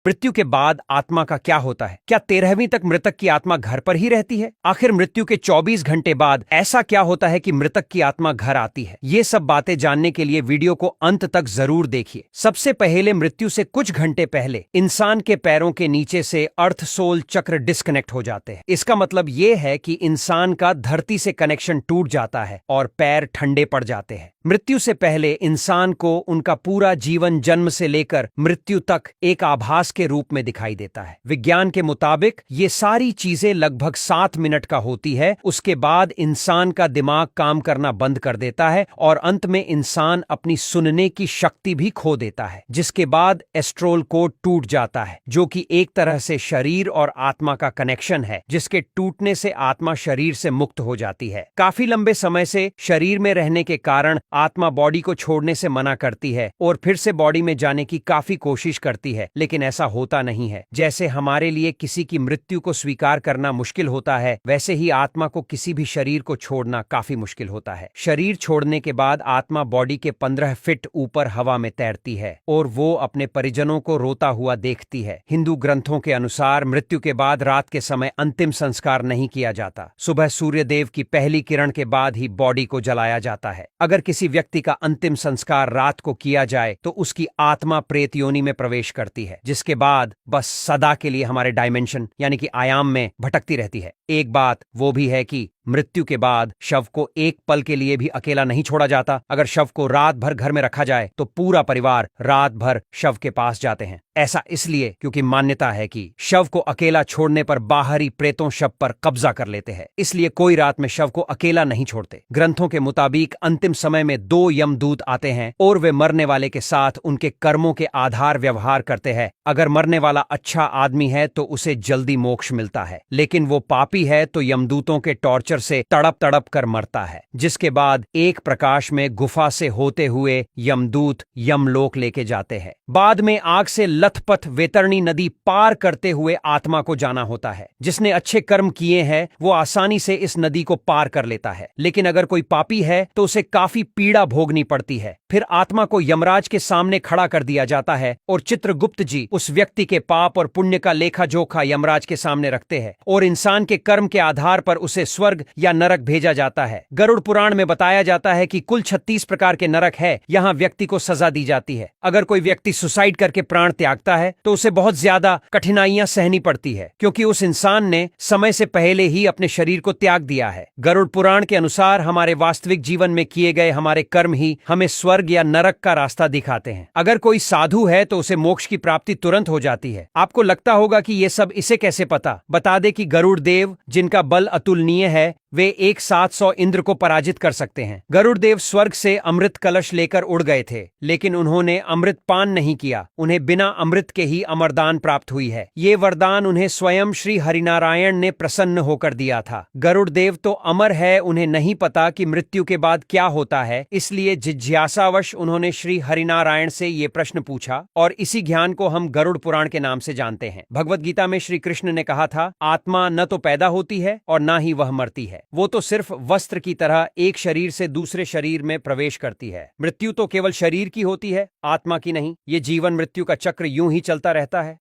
मृत्यु के बाद आत्मा का क्या होता है? क्या 13वीं तक मृतक की आत्मा घर पर ही रहती है? आखिर मृत्यु के 24 घंटे बाद ऐसा क्या होता है कि मृतक की आत्मा घर आती है? ये सब बातें जानने के लिए वीडियो को अंत तक जरूर देखिए। सबसे पहले मृत्यु से कुछ घंटे पहले इंसान के पैरों के नीचे से अर्थ सोल चक्र डिस्कनेक्ट हो जाते हैं। इसका मतलब ये है कि इंसान का धरती से कनेक्शन टूट जाता है और पैर ठंडे पड़ जाते हैं। मृत्यु से पहले इंसान को उनका पूरा जीवन जन्म से लेकर मृत्यु तक एक आभास के रूप में दिखाई देता है। विज्ञान के मुताबिक ये सारी चीजें लगभग 7 मिनट का होती है। उसके बाद इंसान का दिमाग काम करना बंद कर देता है और अंत में इंसान अपनी सुनने की शक्ति भी खो देता है, जिसके बाद एस्ट्रल कोड टूट जाता है, जो कि एक तरह से शरीर और आत्मा का कनेक्शन है, जिसके टूटने से आत्मा शरीर से मुक्त हो जाती है। काफी लंबे समय से शरीर में रहने के कारण आत्मा बॉडी को छोड़ने से मना करती है और फिर से बॉडी में जाने की काफी कोशिश करती है, लेकिन ऐसा होता नहीं है। जैसे हमारे लिए किसी की मृत्यु को स्वीकार करना मुश्किल होता है, वैसे ही आत्मा को किसी भी शरीर को छोड़ना काफी मुश्किल होता है। शरीर छोड़ने के बाद आत्मा बॉडी के 15 फीट ऊपर हवा में तैरती है और वो अपने परिजनों को रोता हुआ देखती है। हिंदू ग्रंथों के अनुसार मृत्यु के बाद रात के समय अंतिम संस्कार नहीं किया जाता। सुबह सूर्यदेव की पहली किरण के बाद ही बॉडी को जलाया जाता है। अगर किसी व्यक्ति का अंतिम संस्कार रात को किया जाए तो उसकी आत्मा प्रेत योनि में प्रवेश करती है, जिसके बाद बस सदा के लिए हमारे डायमेंशन यानी कि आयाम में भटकती रहती है। एक बात वो भी है कि मृत्यु के बाद शव को एक पल के लिए भी अकेला नहीं छोड़ा जाता। अगर शव को रात भर घर में रखा जाए तो पूरा परिवार रात भर शव के पास जाते हैं। ऐसा इसलिए क्योंकि मान्यता है कि शव को अकेला छोड़ने पर बाहरी प्रेतों शव पर कब्जा कर लेते हैं, इसलिए कोई रात में शव को अकेला नहीं छोड़ते। ग्रंथों के मुताबिक अंतिम समय में 2 यमदूत आते हैं और वे मरने वाले के साथ उनके कर्मों के आधार व्यवहार करते हैं। अगर मरने वाला अच्छा आदमी है तो उसे जल्दी मोक्ष मिलता है, लेकिन वो पापी है तो यमदूतों के टॉर्चर से तड़प तड़प कर मरता है, जिसके बाद एक प्रकाश में गुफा से होते हुए यमदूत यमलोक लेके जाते हैं। बाद में आग से लथपथ वैतरणी नदी पार करते हुए आत्मा को जाना होता है। जिसने अच्छे कर्म किए हैं वो आसानी से इस नदी को पार कर लेता है, लेकिन अगर कोई पापी है तो उसे काफी पीड़ा भोगनी पड़ती है। फिर आत्मा को यमराज के सामने खड़ा कर दिया जाता है और चित्रगुप्त जी उस व्यक्ति के पाप और पुण्य का लेखा जोखा यमराज के सामने रखते हैं और इंसान के कर्म के आधार पर उसे स्वर्ग या नरक भेजा जाता है। गरुड़ पुराण में बताया जाता है कि कुल 36 प्रकार के नरक है, यहाँ व्यक्ति को सजा दी जाती है। अगर कोई व्यक्ति सुसाइड करके प्राण त्यागता है तो उसे बहुत ज्यादा कठिनाइयां सहनी पड़ती है, क्योंकि उस इंसान ने समय से पहले ही अपने शरीर को त्याग दिया है। गरुड़ पुराण के अनुसार हमारे वास्तविक जीवन में किए गए हमारे कर्म ही हमें स्वर्ग या नरक का रास्ता दिखाते हैं। अगर कोई साधु है तो उसे मोक्ष की प्राप्ति तुरंत हो जाती है। आपको लगता होगा कि ये सब इसे कैसे पता? बता दे कि गरुड़ देव, जिनका बल अतुलनीय है, वे एक साथ 100 इंद्र को पराजित कर सकते हैं। गरुड़ देव स्वर्ग से अमृत कलश लेकर उड़ गए थे, लेकिन उन्होंने अमृत पान नहीं किया। उन्हें बिना अमृत के ही अमरदान प्राप्त हुई है। ये वरदान उन्हें स्वयं श्री हरिनारायण ने प्रसन्न होकर दिया था। गरुड़ देव तो अमर है, उन्हें नहीं पता कि मृत्यु के बाद क्या होता है, इसलिए जिज्ञासावश उन्होंने श्री हरिनारायण से ये प्रश्न पूछा और इसी ज्ञान को हम गरुड़ पुराण के नाम से जानते हैं। भगवत गीता में श्री कृष्ण ने कहा था, आत्मा न तो पैदा होती है और न ही वह मरती है, वो तो सिर्फ वस्त्र की तरह एक शरीर से दूसरे शरीर में प्रवेश करती है। मृत्यु तो केवल शरीर की होती है, आत्मा की नहीं। ये जीवन मृत्यु का चक्र यूं ही चलता रहता है।